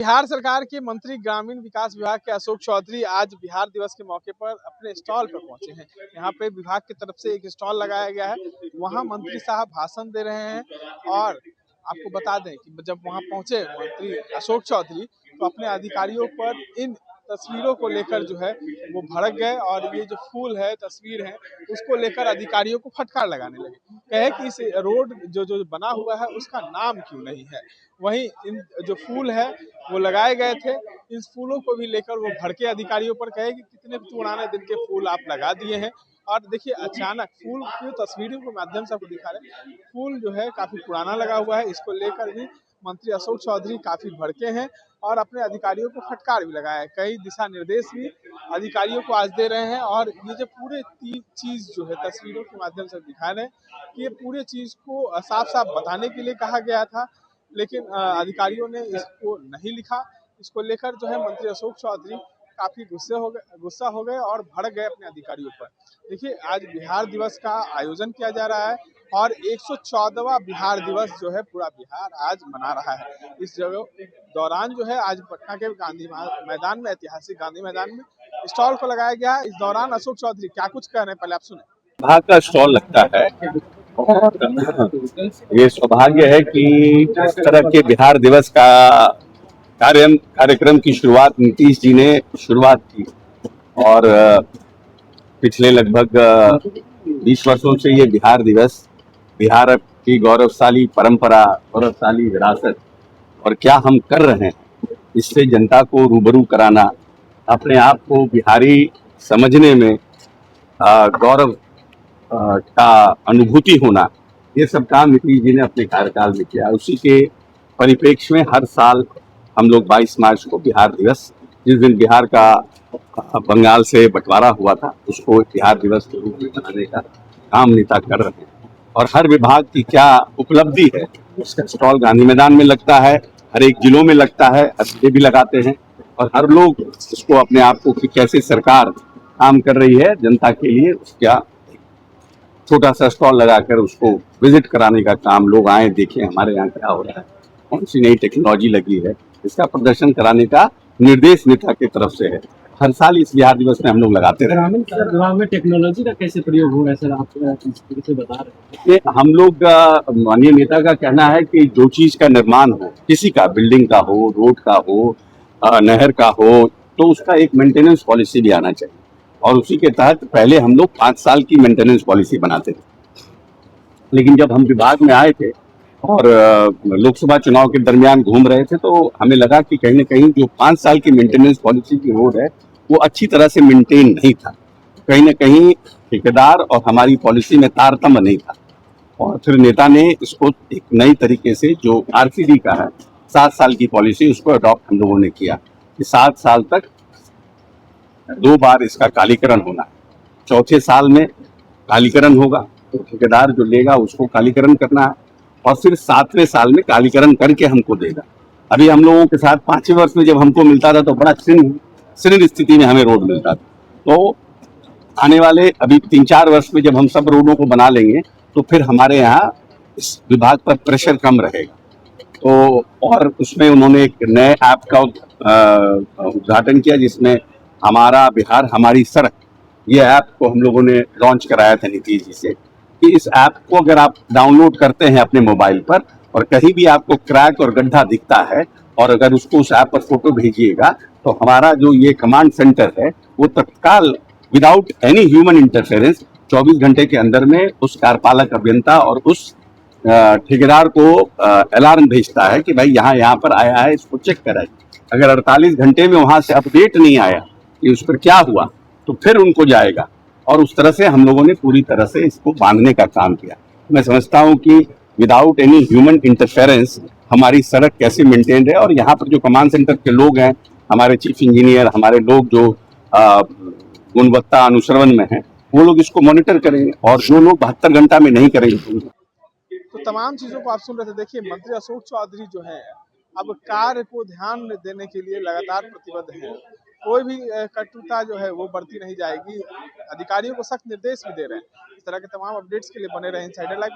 बिहार सरकार के मंत्री ग्रामीण विकास विभाग के अशोक चौधरी आज बिहार दिवस के मौके पर अपने स्टॉल पर पहुंचे हैं। यहाँ पे विभाग की तरफ से एक स्टॉल लगाया गया है, वहाँ मंत्री साहब भाषण दे रहे हैं। और आपको बता दें कि जब वहाँ पहुंचे मंत्री अशोक चौधरी तो अपने अधिकारियों पर इन तस्वीरों को लेकर जो है वो भड़क गए और ये जो फूल है, तस्वीर है, उसको लेकर अधिकारियों को फटकार लगाने लगे। कहे कि इस रोड जो बना हुआ है उसका नाम क्यों नहीं है। वहीं इन जो फूल है वो लगाए गए थे, इस फूलों को भी लेकर वो भड़के अधिकारियों पर। कहे कि कितने पुराने दिन के फूल आप लगा दिए हैं। और देखिए अचानक फूल की तस्वीरों के माध्यम से आपको दिखा रहे हैं, फूल जो है काफी पुराना लगा हुआ है। इसको लेकर भी मंत्री अशोक चौधरी काफी भड़के हैं और अपने अधिकारियों को फटकार भी लगाया है। कई दिशा निर्देश भी अधिकारियों को आज दे रहे हैं। और ये जो पूरे चीज जो है तस्वीरों के माध्यम से दिखा रहे हैं कि ये पूरे चीज को साफ साफ बताने के लिए कहा गया था, लेकिन अधिकारियों ने इसको नहीं लिखा। इसको लेकर जो है मंत्री अशोक चौधरी काफी गुस्सा हो गए और भड़क गए अपने अधिकारियों पर। देखिए आज बिहार दिवस का आयोजन किया जा रहा है और 114वां बिहार दिवस जो है पूरा बिहार आज मना रहा है। इस जगह दौरान जो है आज पटना के गांधी मैदान में, ऐतिहासिक गांधी मैदान में स्टॉल को लगाया गया है। इस दौरान अशोक चौधरी क्या कुछ कह रहे हैं, पहले आप सुने। विभाग का स्टॉल लगता है और ये सौभाग्य है कि इस तरह के बिहार दिवस का कार्यक्रम की शुरुआत नीतीश जी ने शुरुआत की और पिछले लगभग 20 वर्षों से ये बिहार दिवस बिहार की गौरवशाली परंपरा, गौरवशाली विरासत और क्या हम कर रहे हैं इससे जनता को रूबरू कराना, अपने आप को बिहारी समझने में गौरव का अनुभूति होना, ये सब काम नीतीश जी ने अपने कार्यकाल में किया। उसी के परिप्रेक्ष्य में हर साल हम लोग 22 मार्च को बिहार दिवस, जिस दिन बिहार का बंगाल से बंटवारा हुआ था, उसको बिहार दिवस के रूप में मनाने का काम नेता कर रहे हैं। और हर विभाग की क्या उपलब्धि है उसका स्टॉल गांधी मैदान में लगता है, हर एक जिलों में लगता है, अस्पताल भी लगाते हैं और हर लोग इसको अपने आप को कि कैसे सरकार काम कर रही है जनता के लिए, उसका छोटा सा स्टॉल लगाकर उसको विजिट कराने का काम, लोग आए देखें हमारे यहाँ क्या हो रहा है, कौन सी नई टेक्नोलॉजी लगी है, इसका प्रदर्शन कराने का निर्देश नेता की तरफ से है। हर साल इस बिहार दिवस में हम लोग लगाते रहे। ग्रामीण विभाग में टेक्नोलॉजी का कैसे प्रयोग हो रहा है सर, आप कैसे बता रहे हैं? हम लोग माननीय नेता का कहना है कि जो चीज का निर्माण हो, किसी का, बिल्डिंग का हो, रोड का हो, नहर का हो, तो उसका एक मेंटेनेंस पॉलिसी भी आना चाहिए और उसी के तहत पहले हम लोग 5 साल की मेंटेनेंस पॉलिसी बनाते थे। लेकिन जब हम विभाग में आए थे और लोकसभा चुनाव के दरमियान घूम रहे थे तो हमें लगा कि कहीं ना कहीं जो 5 साल की मेंटेनेंस पॉलिसी की रोड है वो अच्छी तरह से मेंटेन नहीं था, कहीं ना कहीं ठेकेदार और हमारी पॉलिसी में तारतम्य नहीं था। और फिर नेता ने इसको एक नई तरीके से जो आरसीडी का है 7 साल की पॉलिसी, उसको अडॉप्ट हम लोगों ने किया कि 7 साल तक 2 बार इसका कालीकरण होना है। चौथे साल में कालीकरण होगा तो ठेकेदार जो लेगा उसको कालीकरण करना है और फिर 7वें साल में कालीकरण करके हमको देगा। अभी हम लोगों के साथ 5वें वर्ष में जब हमको मिलता था तो बड़ा शीर्ण स्थिति में हमें रोड मिलता था। तो आने वाले अभी 3-4 वर्ष में जब हम सब रोडों को बना लेंगे तो फिर हमारे यहाँ इस विभाग पर प्रेशर कम रहेगा। तो और उसमें उन्होंने एक नए ऐप का उद्घाटन किया जिसमें हमारा बिहार हमारी सड़क, ये ऐप को हम लोगों ने लॉन्च कराया था नीतीश जी से कि इस ऐप को अगर आप डाउनलोड करते हैं अपने मोबाइल पर और कहीं भी आपको क्रैक और गड्ढा दिखता है और अगर उसको उस ऐप पर फोटो भेजिएगा तो हमारा जो ये कमांड सेंटर है वो तत्काल विदाउट एनी ह्यूमन इंटरफेरेंस 24 घंटे के अंदर में उस कार्यपालक अभियंता और उस ठेकेदार को अलार्म भेजता है कि भाई यहाँ पर आया है, इसको चेक कराइए। अगर 48 घंटे में वहां से अपडेट नहीं आया कि उस पर क्या हुआ तो फिर उनको जाएगा। और उस तरह से हम लोगों ने पूरी तरह से इसको बांधने का काम किया। मैं समझता हूं कि विदाउट एनी ह्यूमन इंटरफेरेंस हमारी सड़क कैसे मेंटेन है। और यहाँ पर जो कमांड सेंटर के लोग हैं, हमारे चीफ इंजीनियर, हमारे लोग जो गुणवत्ता अनुश्रवण में हैं, वो लोग इसको मॉनिटर करेंगे और जो लोग 72 घंटा में नहीं करेंगे। तो तमाम चीजों को आप सुन रहे थे। देखिए मंत्री अशोक चौधरी जो है अब कार्य को ध्यान देने के लिए लगातार प्रतिबद्ध है। कोई भी कटुता जो है वो बढ़ती नहीं जाएगी। अधिकारियों को सख्त निर्देश भी दे रहे हैं। इस तरह के तमाम अपडेट्स के लिए बने रहे इनसाइडर लाइव।